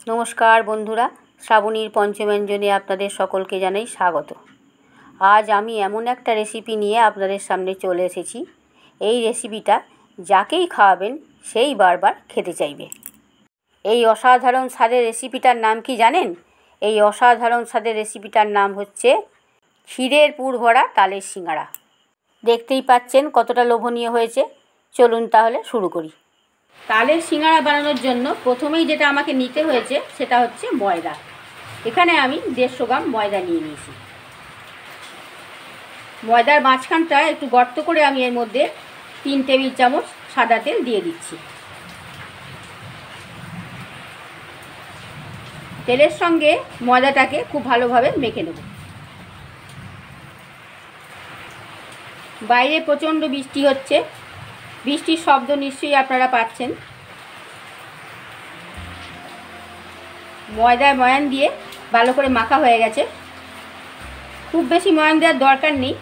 নমস্কার বন্ধুরা, শ্রাবণীর পঞ্চব্যঞ্জনে আপনাদের সকলকে জানাই স্বাগত। আজ আমি এমন একটা রেসিপি নিয়ে আপনাদের সামনে চলে এসেছি। এই রেসিপিটা যাকেই খাওয়াবেন সেই বারবার খেতে চাইবে। এই অসাধারণ স্বাদের রেসিপিটার নাম কি জানেন? এই অসাধারণ স্বাদের রেসিপিটার নাম হচ্ছে ক্ষীরের পুর ভরা তালের সিঙ্গাড়া। দেখতেই পাচ্ছেন কতটা লোভনীয় হয়েছে। চলুন তাহলে শুরু করি। তালের সিঙ্গাড়া বানানোর জন্য প্রথমেই যেটা আমাকে নিতে হয়েছে সেটা হচ্ছে ময়দা। এখানে আমি 150 গ্রাম ময়দা নিয়ে নিয়েছি। ময়দার মাঝখানটা একটু গর্ত করে আমি এর মধ্যে 3 টেবিল চামচ সাদা তেল দিয়ে দিচ্ছি। তেলের সঙ্গে ময়দাটাকে খুব ভালোভাবে মেখে নেব। বাইরে প্রচণ্ড বৃষ্টি হচ্ছে, বৃষ্টির শব্দ নিশ্চয়ই আপনারা পাচ্ছেন। ময়দায় ময়ান দিয়ে ভালো করে মাখা হয়ে গেছে। খুব বেশি ময়ান দেওয়ার দরকার নেই,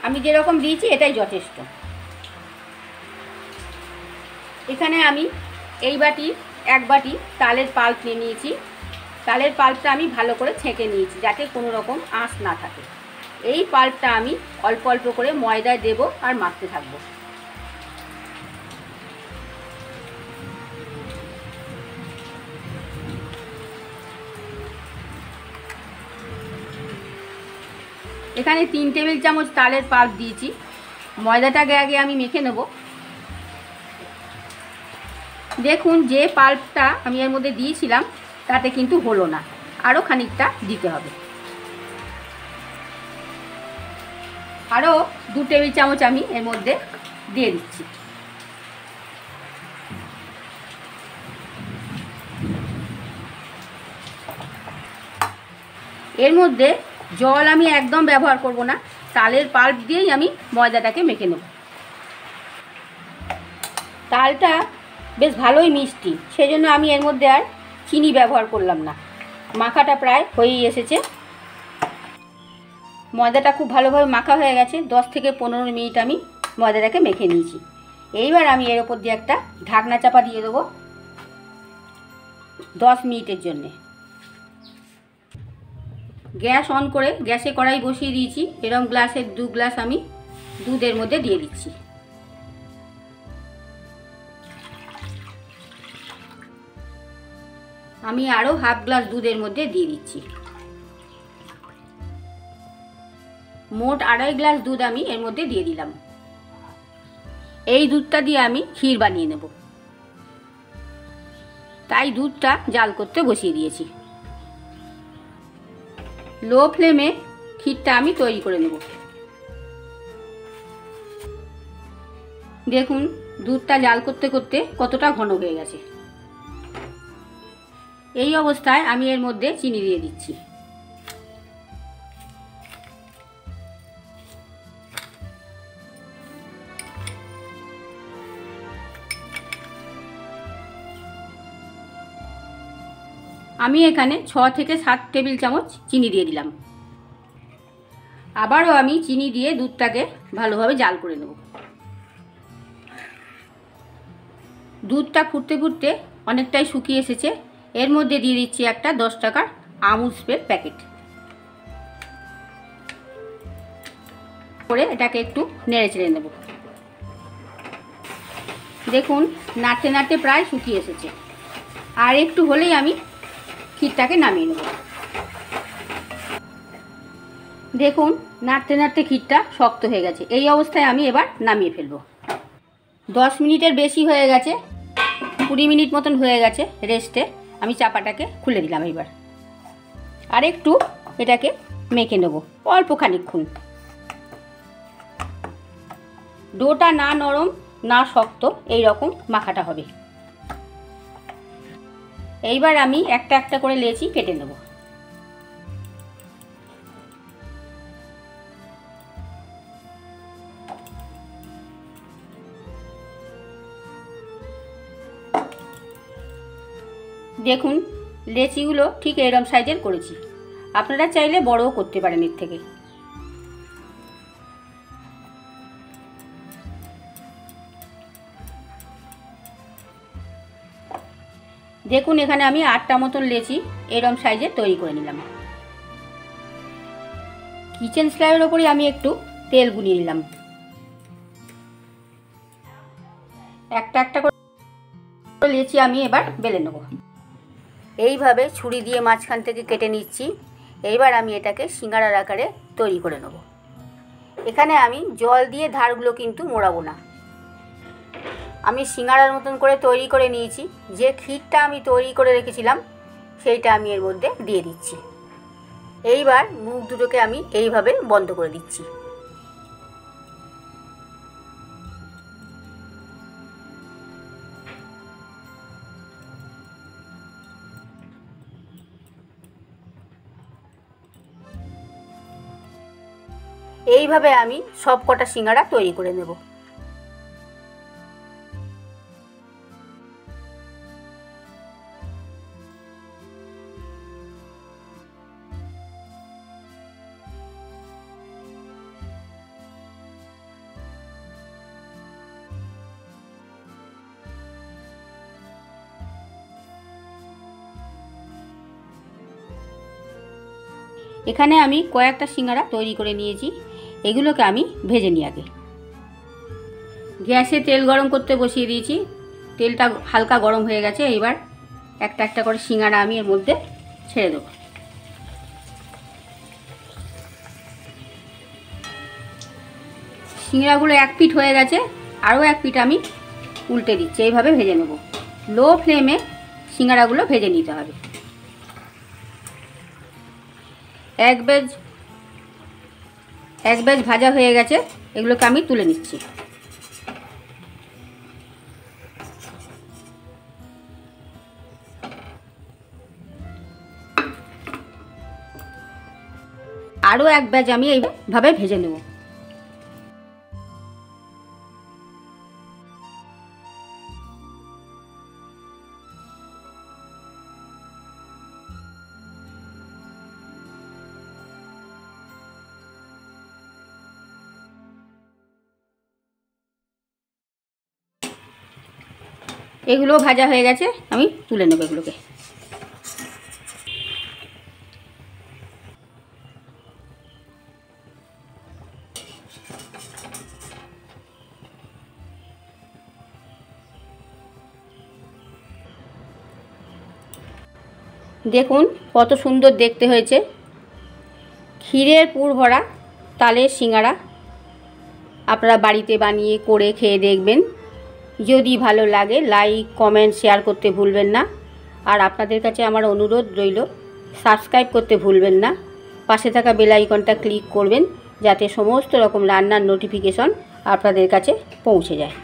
আমি যেরকম দিয়েছি এটাই যথেষ্ট। এখানে আমি এই বাটির 1 বাটি তালের পাল্প নিয়ে নিয়েছি। তালের পাল্পটা আমি ভালো করে ছেঁকে নিয়েছি যাতে কোনো রকম আঁশ না থাকে। এই পাল্পটা আমি অল্প অল্প করে ময়দায় দেব আর মাখতে থাকবো। এখানে 3 টেবিল চামচ তালের পাল্প দিয়েছি। ময়দাটাকে আগে আমি মেখে নেব। দেখুন যে পাল্পটা আমি এর মধ্যে দিয়েছিলাম তাতে কিন্তু হলো না, আরও খানিকটা দিতে হবে। আরও 2 টেবিল চামচ আমি এর মধ্যে দিয়ে দিচ্ছি। এর মধ্যে জল আমি একদম ব্যবহার করব না, তালের পাল্প দিয়েই আমি ময়দাটাকে মেখে নেব। তালটা বেশ ভালোই মিষ্টি, সেজন্য আমি এর মধ্যে আর চিনি ব্যবহার করলাম না। মাখাটা প্রায় হয়েই এসেছে। ময়দাটা খুব ভালোভাবে মাখা হয়ে গেছে। 10 থেকে 15 মিনিট আমি ময়দাটাকে মেখে নিয়েছি। এইবার আমি এর ওপর দিয়ে একটা ঢাকনা চাপা দিয়ে দেবো 10 মিনিটের জন্যে। গ্যাস অন করে গ্যাসে কড়াই বসিয়ে দিয়েছি। এরকম গ্লাসের 2 গ্লাস আমি দুধের মধ্যে দিয়ে দিচ্ছি। আমি আরও হাফ গ্লাস দুধের মধ্যে দিয়ে দিচ্ছি। মোট 2.5 গ্লাস দুধ আমি এর মধ্যে দিয়ে দিলাম। এই দুধটা দিয়ে আমি ক্ষীর বানিয়ে নেব, তাই দুধটা জাল করতে বসিয়ে দিয়েছি। লো ফ্লেমে ক্ষীরটা আমি তৈরি করে নেব। দেখুন দুধটা জাল করতে করতে কতটা ঘন হয়ে গেছে। এই অবস্থায় আমি এর মধ্যে চিনি দিয়ে দিচ্ছি। আমি এখানে 6 থেকে 7 টেবিল চামচ চিনি দিয়ে দিলাম। আবারও আমি চিনি দিয়ে দুধটাকে ভালোভাবে জাল করে নেব। দুধটা ফুটতে ফুটতে অনেকটাই শুকিয়ে এসেছে। এর মধ্যে দিয়ে দিচ্ছি একটা 10 টাকার আমুল স্প্রের প্যাকেট। করে এটাকে একটু নেড়ে চেড়ে নেব। দেখুন নাড়তে নাড়তে প্রায় শুকিয়ে এসেছে। আর একটু হলেই আমি ক্ষীরটাকে নামিয়ে নেব। দেখুন নাড়তে নাড়তে ক্ষীরটা শক্ত হয়ে গেছে। এই অবস্থায় আমি এবার নামিয়ে ফেলব। 10 মিনিটের বেশি হয়ে গেছে, 20 মিনিট মতন হয়ে গেছে রেস্টে। আমি চাপাটাকে খুলে দিলাম। এবার আর একটু এটাকে মেখে নেব অল্প খানিকক্ষণ। ডোটা না নরম না শক্ত, এই রকম মাখাটা হবে। এইবার আমি একটা একটা করে লেচি কেটে নেব। দেখুন লেচিগুলো ঠিক এরকম সাইজের করেছি। আপনারা চাইলে বড়ও করতে পারেন এর থেকে। দেখুন এখানে আমি 8টা মতন লেচি এরকম সাইজে তৈরি করে নিলাম। কিচেন স্ল্যাবের ওপরে আমি একটু তেল গুলিয়ে নিলাম। একটা একটা করে লেচি আমি এবার বেলে নেব। এইভাবে ছুরি দিয়ে মাঝখান থেকে কেটে নিচ্ছি। এইবার আমি এটাকে সিঙ্গারার আকারে তৈরি করে নেব। এখানে আমি জল দিয়ে ধারগুলো কিন্তু মোড়াবো না। আমি সিঙ্গারার মতন করে তৈরি করে নিয়েছি। যে ক্ষীরটা আমি তৈরি করে রেখেছিলাম সেইটা আমি এর মধ্যে দিয়ে দিচ্ছি। এইবার মুখ দুটোকে আমি এইভাবে বন্ধ করে দিচ্ছি। এইভাবে আমি সব কটা সিঙ্গারা তৈরি করে নেব। এখানে আমি কয়েকটা সিঙ্গারা তৈরি করে নিয়েছি। এগুলোকে আমি ভেজে নিই। আগে গ্যাসে তেল গরম করতে বসিয়ে দিয়েছি। তেলটা হালকা গরম হয়ে গেছে। এইবার একটা একটা করে সিঙ্গারা আমি এর মধ্যে ছেড়ে দেবো। সিঙ্গারাগুলো এক পিঠ হয়ে গেছে, আরও এক পিঠ আমি উল্টে দিচ্ছি। এইভাবে ভেজে নেব। লো ফ্লেমে সিঙ্গারাগুলো ভেজে নিতে হবে। এক ব্যাচ ভাজা হয়ে গেছে। এগুলোকে আমি তুলে নিচ্ছি। আরও এক ব্যাচ আমি এইভাবে ভেজে নেব। এগুলো ভাজা হয়ে গেছে, আমি তুলে নেব এগুলোকে। দেখুন কত সুন্দর দেখতে হয়েছে। ক্ষীরের পুর ভরা তালের সিঙ্গারা আপনারা বাড়িতে বানিয়ে করে খেয়ে দেখবেন। যদি ভালো লাগে লাইক কমেন্ট শেয়ার করতে ভুলবেন না। আর আপনাদের কাছে আমার অনুরোধ রইল সাবস্ক্রাইব করতে ভুলবেন না। পাশে থাকা বেল আইকনটা ক্লিক করবেন যাতে সমস্ত রকম রান্নার নোটিফিকেশন আপনাদের কাছে পৌঁছে যায়।